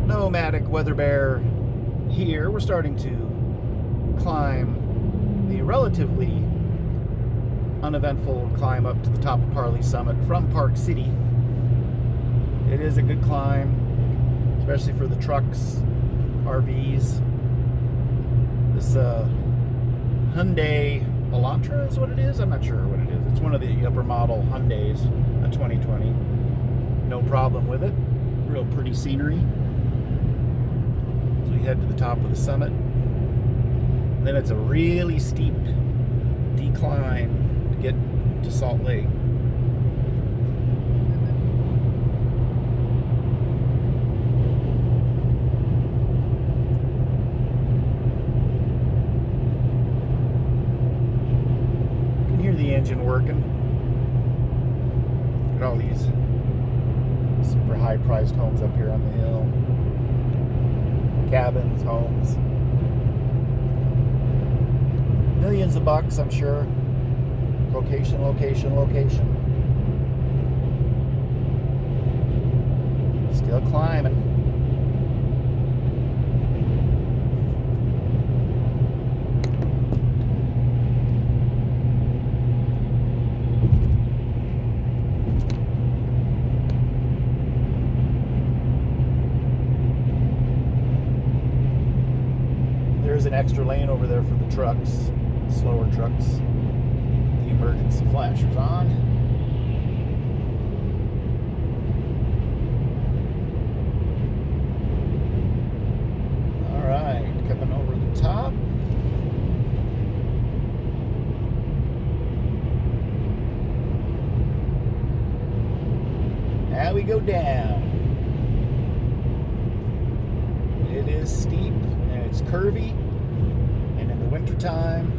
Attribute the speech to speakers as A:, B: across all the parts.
A: nomadic weather bear here. We're starting to climb the relatively uneventful climb up to the top of Parleys Summit from Park City. It is a good climb, especially for the trucks, RVs. This Hyundai Elantra is what it is. I'm not sure what it is. It's one of the upper model Hyundais, a 2020. No problem with it. Real pretty scenery. So we head to the top of the summit. Then it's a really steep decline to get to Salt Lake. You can hear the engine working. Look at all these super high-priced homes up here on the hill. Cabins, homes. Millions of bucks, I'm sure. Location, location, location. Still climbing. There's an extra lane over there for the trucks, slower trucks. The emergency flashers on. All right, coming over the top. Now we go down. It is steep and it's curvy. And in the wintertime,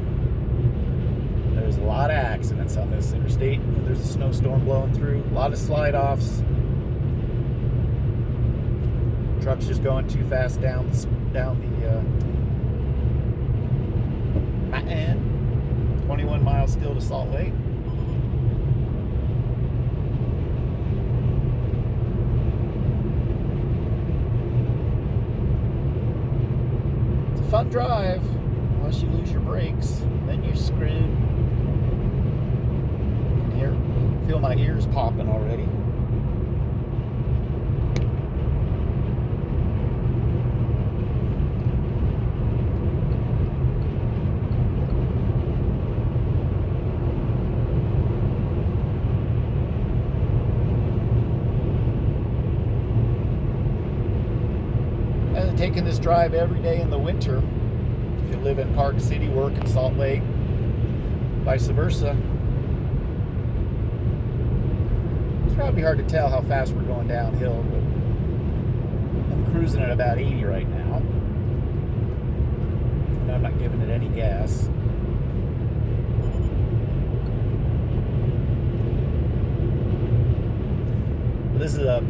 A: there's a lot of accidents on this interstate. There's a snowstorm blowing through, a lot of slide-offs. Trucks just going too fast down the mountain. 21 miles still to Salt Lake. It's a fun drive. Unless you lose your brakes, then you're screwed. You can feel my ears popping already. I've taken this drive every day in the winter. If you live in Park City, work in Salt Lake, vice versa. It's probably hard to tell how fast we're going downhill, but I'm cruising at about 80 right now. And I'm not giving it any gas. But this is a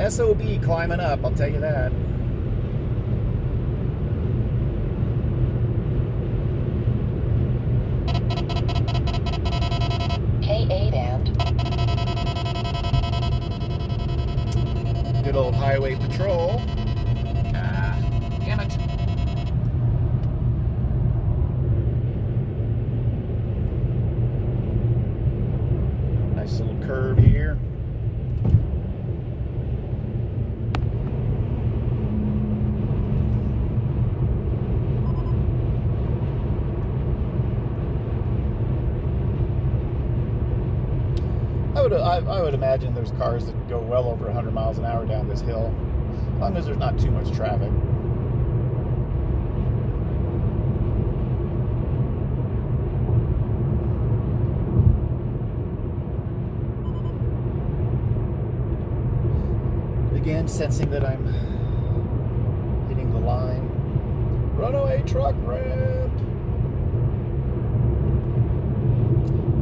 A: SOB climbing up, I'll tell you that. Good old highway patrol. Ah, damn it. Nice little curve here. I would imagine there's cars that go well over 100 miles an hour down this hill, as long as there's not too much traffic. Again, sensing that I'm hitting the line. Runaway truck ramp.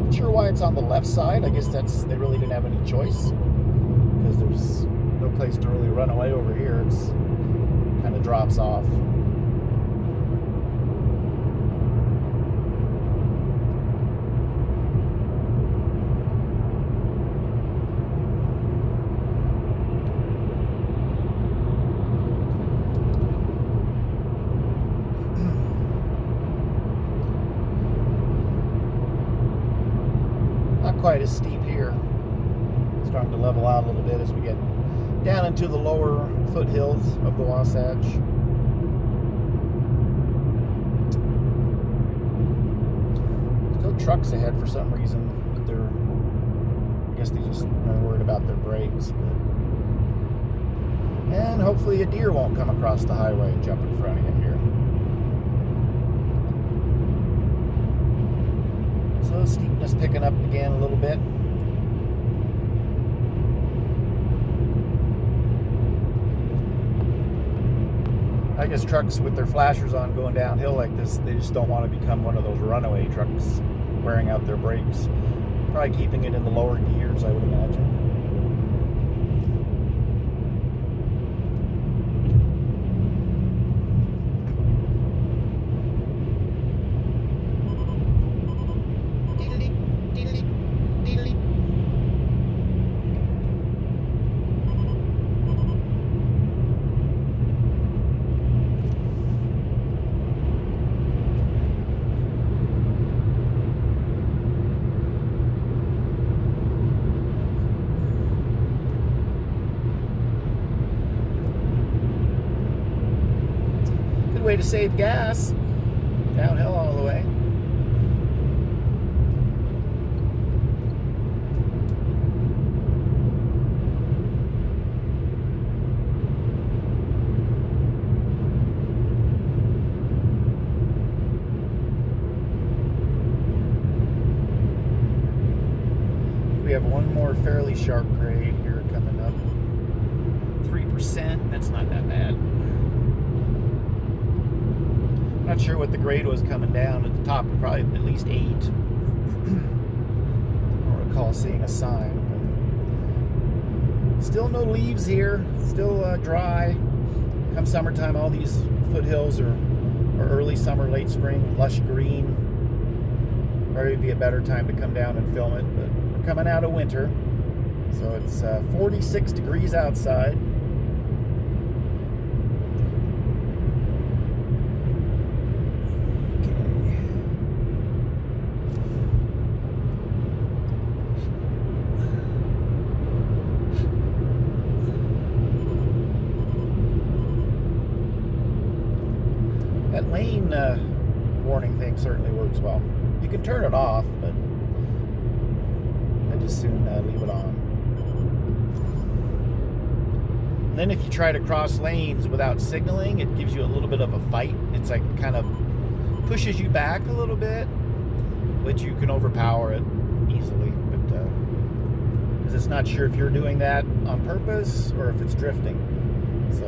A: Not sure why it's on the left side. I guess they really didn't have any choice, because there's no place to really run away over here. It's kind of drops off. as steep here. It's starting to level out a little bit as we get down into the lower foothills of the Wasatch. Still trucks ahead for some reason, but I guess they just are worried about their brakes. And hopefully a deer won't come across the highway and jump in front of you here. So steepness picking up again a little bit. I guess trucks with their flashers on going downhill like this, they just don't want to become one of those runaway trucks wearing out their brakes. Probably keeping it in the lower gears, I would imagine. Way to save gas. Downhill all the way. We have one more fairly sharp grade here coming up. 3%. That's not that bad. Not sure what the grade was coming down at the top, probably at least 8. I don't recall seeing a sign. But still no leaves here, still dry. Come summertime, all these foothills are early summer, late spring, lush green. Probably be a better time to come down and film it, but we're coming out of winter. So it's 46 degrees outside. That lane warning thing certainly works well. You can turn it off, but I just soon leave it on. And then if you try to cross lanes without signaling, it gives you a little bit of a fight. It's like kind of pushes you back a little bit, but you can overpower it easily. But because it's not sure if you're doing that on purpose or if it's drifting. So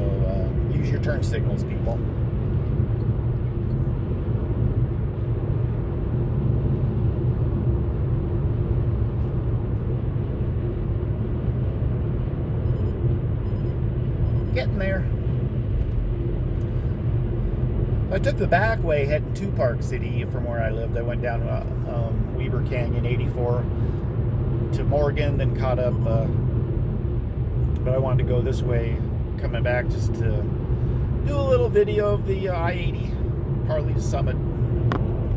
A: use your turn signals, people. Getting there. I took the back way heading to Park City from where I lived. I went down Weber Canyon 84 to Morgan, then caught up. But I wanted to go this way, coming back just to do a little video of the I-80 Parleys Summit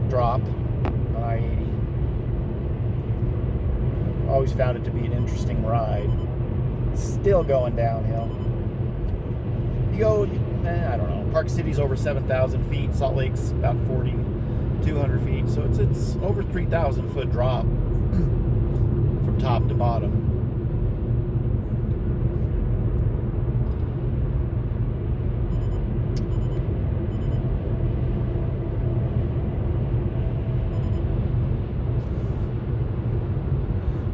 A: drop on I-80. Always found it to be an interesting ride. Still going downhill. You go, I don't know, Park City's over 7,000 feet, Salt Lake's about 4,200 feet, so it's over 3,000 foot drop from top to bottom.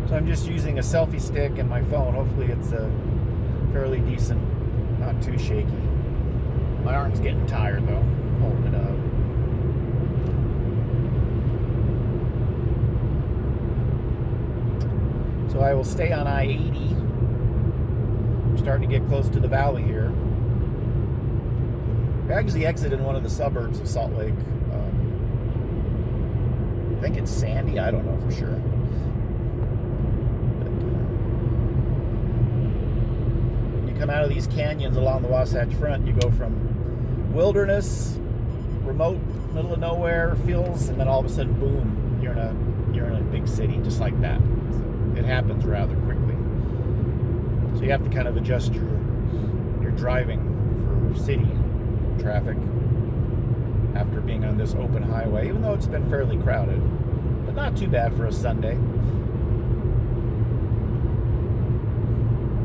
A: So I'm just using a selfie stick and my phone. Hopefully it's a fairly decent, not too shaky. My arm's getting tired though, holding it up. So I will stay on I-80. I'm starting to get close to the valley here. I actually exited one of the suburbs of Salt Lake. I think it's Sandy, I don't know for sure. Come out of these canyons along the Wasatch Front, you go from wilderness, remote, middle of nowhere, fields, and then all of a sudden, boom, you're in a big city, just like that. So it happens rather quickly. So you have to kind of adjust your driving for city traffic after being on this open highway, even though it's been fairly crowded, but not too bad for a Sunday.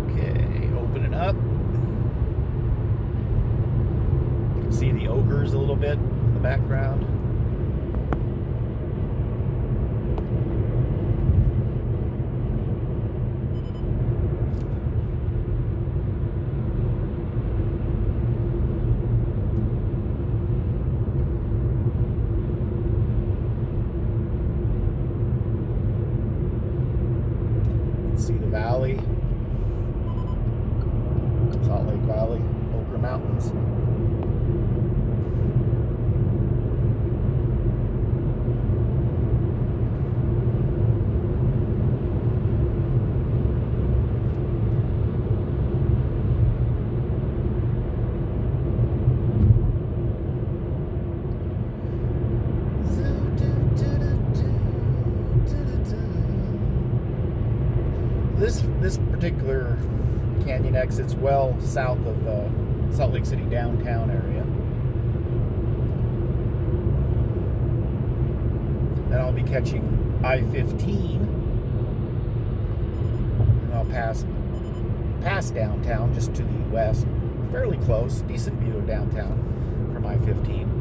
A: Okay, open it up. You can see the ogres a little bit in the background. See the valley, Salt Lake Valley, Ochre Mountains. This particular canyon exits well south of Salt Lake City downtown area. Then I'll be catching I-15, and I'll pass downtown just to the west, fairly close, decent view of downtown from I-15.